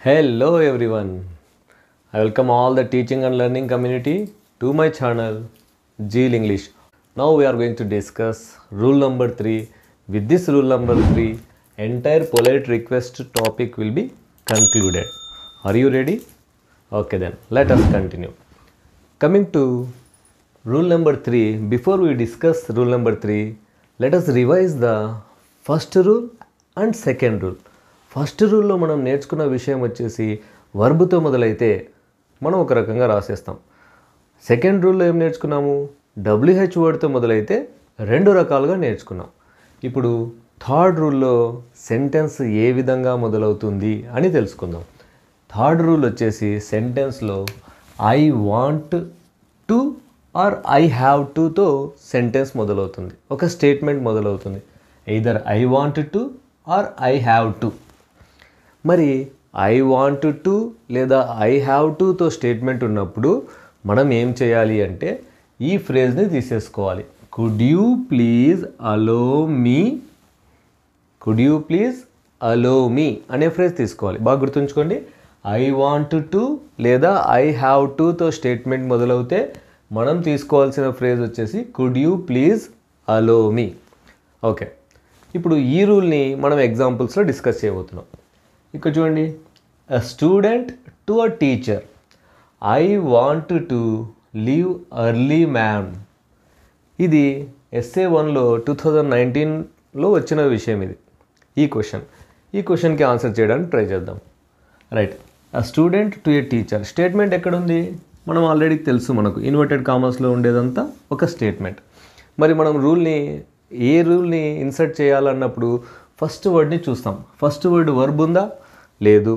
Hello everyone. I welcome all the teaching and learning community to my channel Jeel English. Now we are going to discuss rule number 3. With this rule number 3, entire polite request topic will be concluded. Are you ready? Okay then, let us continue. Coming to rule number 3, before we discuss rule number 3, let us revise the first rule and second rule. First రూల్లో మనం నేర్చుకున్న విషయం వచ్చేసి వర్బ్తో మొదలైతే మనం ఒక రకంగా రాసేస్తాం. Second రూల్లో ఏం నేర్చుకున్నాము? WH వర్డ్తో మొదలైతే రెండు రకాలుగా నేర్చుకున్నాం. ఇప్పుడు థర్డ్ రూల్లో సెంటెన్స్ ఏ విధంగా మొదలవుతుంది అని తెలుసుకుందాం. థర్డ్ రూల్ వచ్చేసి సెంటెన్స్లో I want to or I have టుతో సెంటెన్స్ మొదలవుతుంది, ఒక స్టేట్మెంట్ మొదలవుతుంది. Either I want to or I have to. మరి ఐ వాంట్ టు లేదా ఐ హ్యావ్ టుతో స్టేట్మెంట్ ఉన్నప్పుడు మనం ఏం చేయాలి అంటే ఈ ఫ్రేజ్ని తీసేసుకోవాలి. Could you please allow me, could you please allow me అనే ఫ్రేజ్ తీసుకోవాలి. బాగా గుర్తుంచుకోండి, ఐ వాంట్ టు లేదా ఐ హ్యావ్ టుతో స్టేట్మెంట్ మొదలవుతే మనం తీసుకోవాల్సిన ఫ్రేజ్ వచ్చేసి could you please allow me. Okay, ఇప్పుడు ఈ రూల్ని మనం ఎగ్జాంపుల్స్లో డిస్కస్ చేయబోతున్నాం. ఇక్కడ చూడండి, a student to a teacher, I want to leave early ma'am. ఇది essay 1లో 2019లో వచ్చిన విషయం. ఇది ఈ క్వశ్చన్కి ఆన్సర్ చేయడానికి ట్రై చేద్దాం. Right, a student to a teacher statement ఎక్కడుంది? మనం ఆల్రెడీ తెలుసు, మనకు ఇన్వర్టెడ్ కామర్స్లో ఉండేదంతా ఒక స్టేట్మెంట్. మరి మనం ఏ రూల్ని ఇన్సర్ట్ చేయాలన్నప్పుడు ఫస్ట్ వర్డ్ని చూస్తాం. ఫస్ట్ వర్డ్ వర్బ్ ఉందా? లేదు.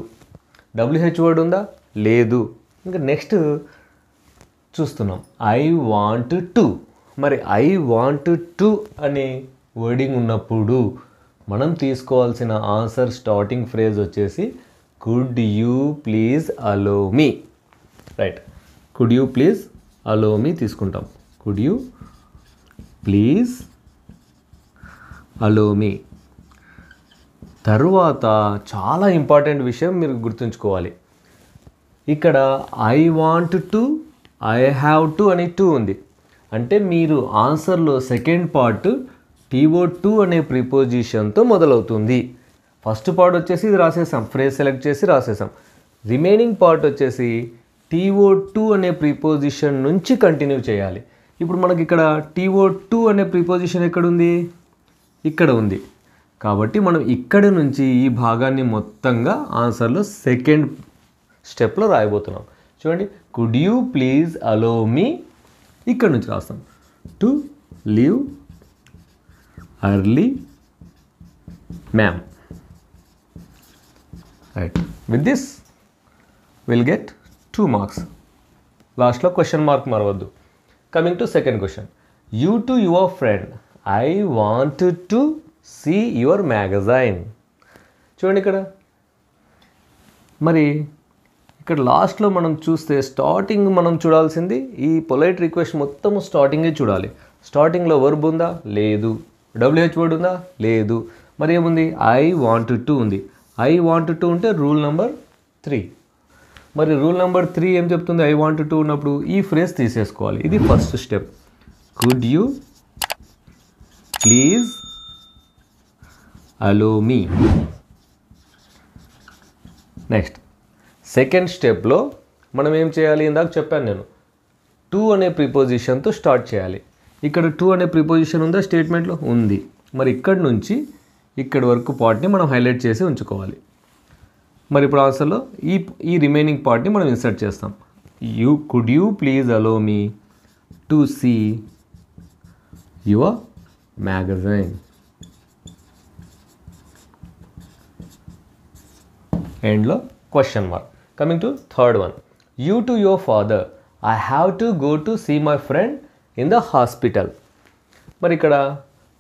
WH వర్డ్ ఉందా? లేదు. ఇంకా నెక్స్ట్ చూస్తున్నాం ఐ వాంట్ టు. మరి ఐ వాంట్ టు అనే వర్డింగ్ ఉన్నప్పుడు మనం తీసుకోవాల్సిన ఆన్సర్ స్టార్టింగ్ ఫ్రేజ్ వచ్చేసి could you please allow me. Right, could you please allow me తీసుకుంటాం. Could you please allow me. తరువాత చాలా ఇంపార్టెంట్ విషయం మీరు గుర్తుంచుకోవాలి. ఇక్కడ I want to, I have to అని టు ఉంది. అంటే మీరు ఆన్సర్లో సెకండ్ పార్ట్ TO2 అనే ప్రిపోజిషన్తో మొదలవుతుంది. ఫస్ట్ పార్ట్ వచ్చేసి ఇది రాసేసాం, ఫ్రేజ్ సెలెక్ట్ చేసి రాసేసాం. రిమైనింగ్ పార్ట్ వచ్చేసి TO2 అనే ప్రిపోజిషన్ నుంచి కంటిన్యూ చేయాలి. ఇప్పుడు మనకి ఇక్కడ TO2 అనే ప్రిపోజిషన్ ఎక్కడుంది? ఇక్కడ ఉంది. కాబట్టి మనం ఇక్కడ నుంచి ఈ భాగాన్ని మొత్తంగా ఆన్సర్లో సెకండ్ స్టెప్లో రాయబోతున్నాం. చూడండి, could you please allow me, ఇక్కడ నుంచి రాస్తాం to leave early ma'am. Right, with this will get 2 marks. లాస్ట్లో క్వశ్చన్ మార్క్ మరవద్దు. Coming to second question, you to your friend, I want to see your magazine. చూడండి మరి ఇక్కడ లాస్ట్లో మనం చూస్తే స్టార్టింగ్ మనం చూడాల్సింది ఈ పొలైట్ రిక్వెస్ట్ మొత్తం స్టార్టింగే చూడాలి. స్టార్టింగ్లో వర్బ్ ఉందా? లేదు. WH వర్డ్ ఉందా? లేదు. మరి ఏముంది? ఐ వాంట్ టు ఉంది. ఐ వాంట్ టు ఉంటే రూల్ నెంబర్ 3. మరి రూల్ నెంబర్ 3 ఏం చెప్తుంది? ఐ వాంట్ టు ఉన్నప్పుడు ఈ ఫ్రేజ్ తీసేసుకోవాలి. ఇది first step. Could you please allow me. Next second స్టెప్లో మనం ఏం చేయాలి? ఇందాక చెప్పాను నేను, టు అనే ప్రిపోజిషన్తో స్టార్ట్ చేయాలి. ఇక్కడ టు అనే ప్రిపోజిషన్ ఉందా? స్టేట్మెంట్లో ఉంది. మరి ఇక్కడి నుంచి ఇక్కడి వరకు పార్ట్ని మనం హైలైట్ చేసి ఉంచుకోవాలి. మరి ఇప్పుడు ఆన్సర్లో ఈ రిమైనింగ్ పార్ట్ని మనం ఇన్సర్ట్ చేస్తాం. Could you please allow me to see your magazine. ఎండ్లో question mark. Coming to third one, you to your father, I have to go to see my friend in the hospital. మరి ఇక్కడ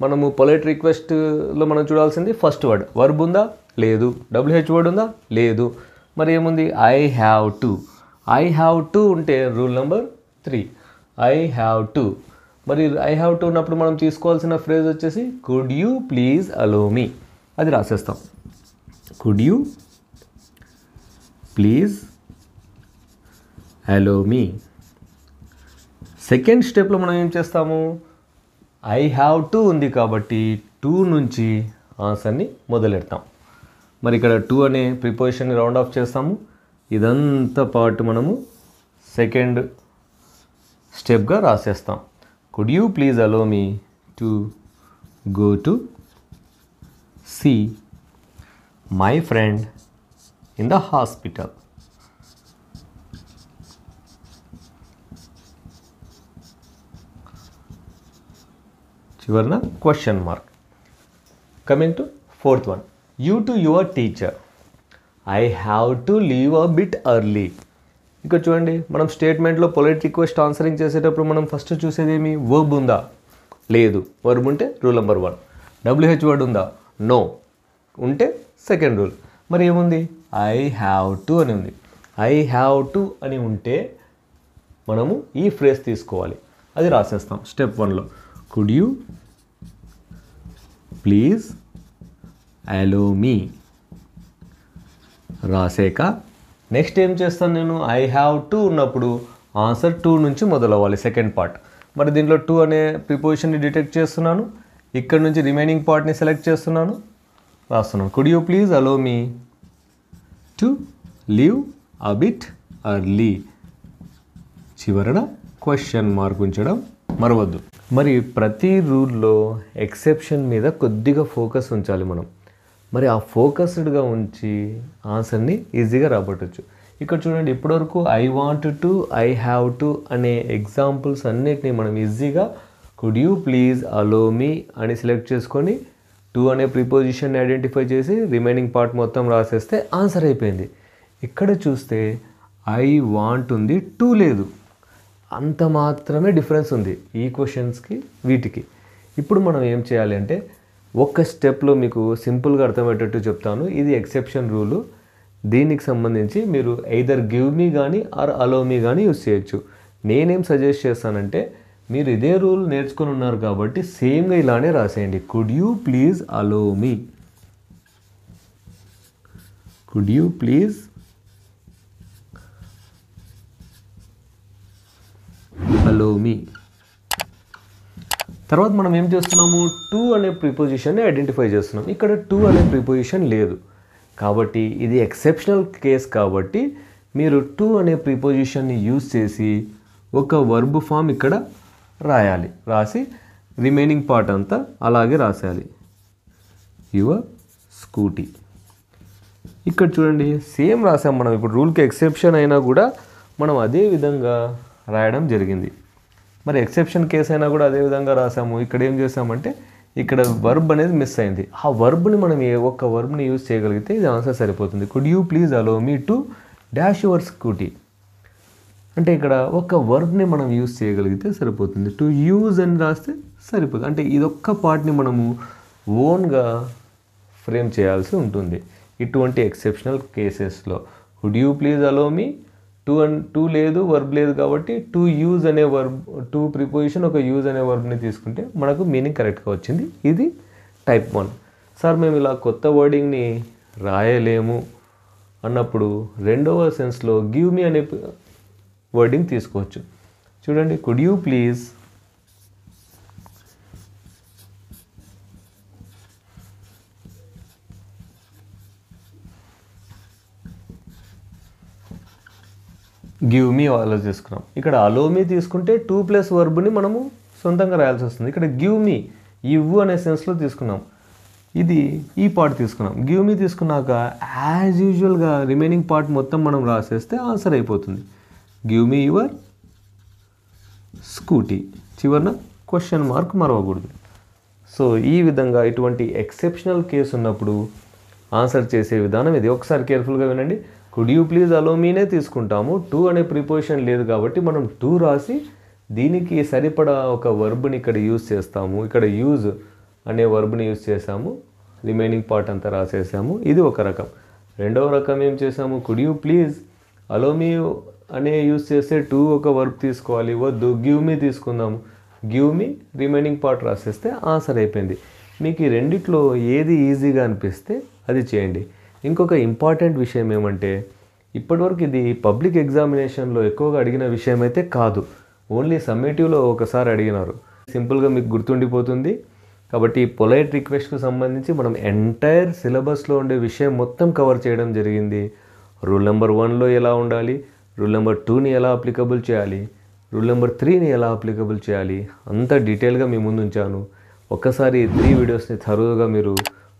మనము polite రిక్వెస్ట్లో మనం చూడాల్సింది first word. Verb ఉందా? లేదు. WH word ఉందా? లేదు. మరి ఏముంది? I have to. I have to ఉంటే rule number 3, I have to. మరి ఐ హ్యావ్ టు ఉన్నప్పుడు మనం తీసుకోవాల్సిన ఫ్రేజ్ వచ్చేసి could you please allow me. అది రాసేస్తాం. Could you please allow me. Second స్టెప్లో మనం ఏం చేస్తాము, ఐ హ్యావ్ టు ఉంది కాబట్టి టు నుంచి ఆన్సర్ని మొదలెడతాం. మరి ఇక్కడ టు అనే ప్రిపోజిషన్ని రౌండ్ ఆఫ్ చేస్తాము. ఇదంతా పార్ట్ మనము సెకండ్ స్టెప్గా రాసేస్తాం. Could you please allow me to go to see my friend in the hospital. చివరన question mark. Coming to fourth one, you to your teacher. I have to leave a bit early. ఇక్కడ చూడండి, మనం స్టేట్మెంట్లో polite request answering చేసేటప్పుడు మనం first చూసేది ఏమి, verb ఉందా, లేదు. వర్బ్ ఉంటే రూల్ నెంబర్ 1. WH వర్డ్ ఉందా, నో. ఉంటే సెకండ్ రూల్. మరి ఏముంది, ఐ హ్యావ్ టు అని ఉంది. ఐ హ్యావ్ టు అని ఉంటే మనము ఈ ఫ్రేజ్ తీసుకోవాలి. అది రాసేస్తాం స్టెప్ 1లో. Could you please allow me రాసాక నెక్స్ట్ ఏం చేస్తాను నేను, ఐ హ్యావ్ టు ఉన్నప్పుడు ఆన్సర్ టు నుంచి మొదలవ్వాలి సెకండ్ పార్ట్. మరి దీంట్లో టు అనే ప్రిపోజిషన్ని డిటెక్ట్ చేస్తున్నాను. ఇక్కడ నుంచి రిమైనింగ్ పార్ట్ని సెలెక్ట్ చేస్తున్నాను, రాస్తున్నాను. Could you please allow me to leave a bit early. చివరన క్వశ్చన్ మార్క్ ఉంచడం మరవద్దు. మరి ప్రతి రూల్లో ఎక్సెప్షన్ మీద కొద్దిగా ఫోకస్ ఉంచాలి మనం. మరి ఆ ఫోకస్డ్గా ఉంచి ఆన్సర్ని ఈజీగా రాబట్టచ్చు. ఇక్కడ చూడండి, ఇప్పటివరకు I want to, I have to అనే ఎగ్జాంపుల్స్ అన్నిటిని మనం ఈజీగా కుడ్ యూ ప్లీజ్ అలో మీ అని సెలెక్ట్ చేసుకొని టు అనే ప్రిపోజిషన్ని ఐడెంటిఫై చేసి రిమైనింగ్ పార్ట్ మొత్తం రాసేస్తే ఆన్సర్ అయిపోయింది. ఇక్కడ చూస్తే ఐ వాంట్ ఉంది, టు లేదు. అంత మాత్రమే డిఫరెన్స్ ఉంది ఈ క్వశ్చన్స్కి వీటికి. ఇప్పుడు మనం ఏం చేయాలి అంటే, ఒక్క స్టెప్లో మీకు సింపుల్గా అర్థమయ్యేటట్టు చెప్తాను. ఇది ఎక్సెప్షన్ రూలు. దీనికి సంబంధించి మీరు ఎయిదర్ గివ్ మీ కానీ ఆర్ అలో మీ కానీ యూస్ చేయొచ్చు. నేనేం సజెస్ట్ చేస్తానంటే, మీరు ఇదే రూల్ నేర్చుకొని ఉన్నారు కాబట్టి సేమ్గా ఇలానే రాసేయండి. Could you please allow me, could you please allow me. తర్వాత మనం ఏం చేస్తున్నాము, టు అనే ప్రిపోజిషన్ని ఐడెంటిఫై చేస్తున్నాం. ఇక్కడ టు అనే ప్రిపోజిషన్ లేదు కాబట్టి ఇది ఎక్సెప్షనల్ కేస్. కాబట్టి మీరు టు అనే ప్రిపోజిషన్ని యూజ్ చేసి ఒక వర్బ్ ఫామ్ ఇక్కడ రాయాలి. రాసి రిమైనింగ్ పార్ట్ అంతా అలాగే రాసేయాలి. Your scooty. ఇక్కడ చూడండి, సేమ్ రాసాం మనం. ఇప్పుడు రూల్కి ఎక్సెప్షన్ అయినా కూడా మనం అదే విధంగా రాయడం జరిగింది. మరి ఎక్సెప్షన్ కేసు అయినా కూడా అదే విధంగా రాసాము. ఇక్కడ ఏం చేసామంటే, ఇక్కడ వర్బ్ అనేది మిస్ అయింది. ఆ వర్బ్ని మనం ఒక్క వర్బ్ని యూజ్ చేయగలిగితే ఇది ఆన్సర్ సరిపోతుంది. Could you please allow me to dash your scooty అంటే ఇక్కడ ఒక వర్బ్ని మనం యూజ్ చేయగలిగితే సరిపోతుంది. టు యూజ్ అని రాస్తే సరిపోతుంది. అంటే ఇదొక్క పార్ట్ని మనము ఓన్గా ఫ్రేమ్ చేయాల్సి ఉంటుంది ఇటువంటి ఎక్సెప్షనల్ కేసెస్లో. Could you please allow me, to లేదు, వర్బ్ లేదు కాబట్టి టు యూజ్ అనే వర్బ్, టు ప్రిపోజిషన్ ఒక యూజ్ అనే వర్బ్ని తీసుకుంటే మనకు మీనింగ్ కరెక్ట్గా వచ్చింది. ఇది టైప్ 1. సార్ మేము ఇలా కొత్త వర్డింగ్ని రాయలేము అన్నప్పుడు రెండవ సెన్స్లో గివ్ మీ అనే వర్డింగ్ తీసుకోవచ్చు. చూడండి, could you please give me allow చేసుకున్నాం. ఇక్కడ అలో మీ తీసుకుంటే టు ప్లస్ వర్బ్ని మనము సొంతంగా రాయాల్సి వస్తుంది. ఇక్కడ గివ్ మీ ఇవ్వు అనే సెన్స్లో తీసుకున్నాం. ఇది ఈ పార్ట్ తీసుకున్నాం. గివ్ మీ తీసుకున్నాక యాజ్ యూజువల్గా రిమైనింగ్ పార్ట్ మొత్తం మనం రాసేస్తే ఆన్సర్ అయిపోతుంది. Give me your scooty. చివరన క్వశ్చన్ మార్క్ మరవకూడదు. సో ఈ విధంగా ఇటువంటి ఎక్సెప్షనల్ కేసు ఉన్నప్పుడు ఆన్సర్ చేసే విధానం ఇది. ఒకసారి కేర్ఫుల్గా వినండి. కుడ్ యూ ప్లీజ్ అలో మీనే తీసుకుంటాము. టు అనే ప్రిపోజిషన్ లేదు కాబట్టి మనం టు రాసి దీనికి సరిపడా ఒక వర్బ్ని ఇక్కడ యూజ్ చేస్తాము. ఇక్కడ యూజ్ అనే వర్బ్ని యూజ్ చేసాము. రిమైనింగ్ పార్ట్ అంతా రాసేసాము. ఇది ఒక రకం. రెండవ రకం ఏం చేసాము, could you please allow me అనే యూజ్ చేస్తే టు ఒక వర్బ్ తీసుకోవాలి. వద్దు, గివ్ మీ తీసుకుందాము. గివ్ మీ రిమైనింగ్ పార్ట్ రాసేస్తే ఆన్సర్ అయిపోయింది. మీకు ఈ రెండిట్లో ఏది ఈజీగా అనిపిస్తే అది చేయండి. ఇంకొక ఇంపార్టెంట్ విషయం ఏమంటే, ఇప్పటివరకు ఇది పబ్లిక్ ఎగ్జామినేషన్లో ఎక్కువగా అడిగిన విషయం అయితే కాదు. ఓన్లీ సమ్మేటివ్లో ఒకసారి అడిగినారు. సింపుల్గా మీకు గుర్తుండిపోతుంది. కాబట్టి ఈ పొలైట్ రిక్వెస్ట్కు సంబంధించి మనం ఎంటైర్ సిలబస్లో ఉండే విషయం మొత్తం కవర్ చేయడం జరిగింది. రూల్ నెంబర్ 1లో ఎలా ఉండాలి, రూల్ నెంబర్ 2ని ఎలా అప్లికబుల్ చేయాలి, రూల్ నెంబర్ 3ని ఎలా అప్లికబుల్ చేయాలి, అంత డీటెయిల్గా మీ ముందు ఉంచాను. ఒక్కసారి 3 వీడియోస్ని థరోగా మీరు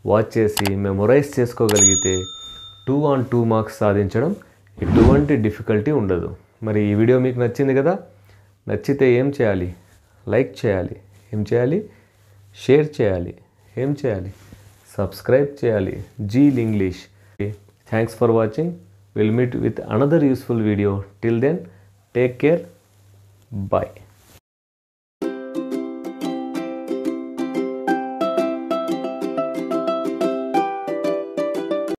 వాచ్ చేసి మెమొరైజ్ చేసుకోగలిగితే 2 on 2 మార్క్స్ సాధించడం ఎటువంటి డిఫికల్టీ ఉండదు. మరి ఈ వీడియో మీకు నచ్చింది కదా? నచ్చితే ఏం చేయాలి? లైక్ చేయాలి. ఏం చేయాలి? షేర్ చేయాలి. ఏం చేయాలి? సబ్స్క్రైబ్ చేయాలి. Zeal English. Thanks for watching. We'll meet with another useful video. Till then, take care. Bye.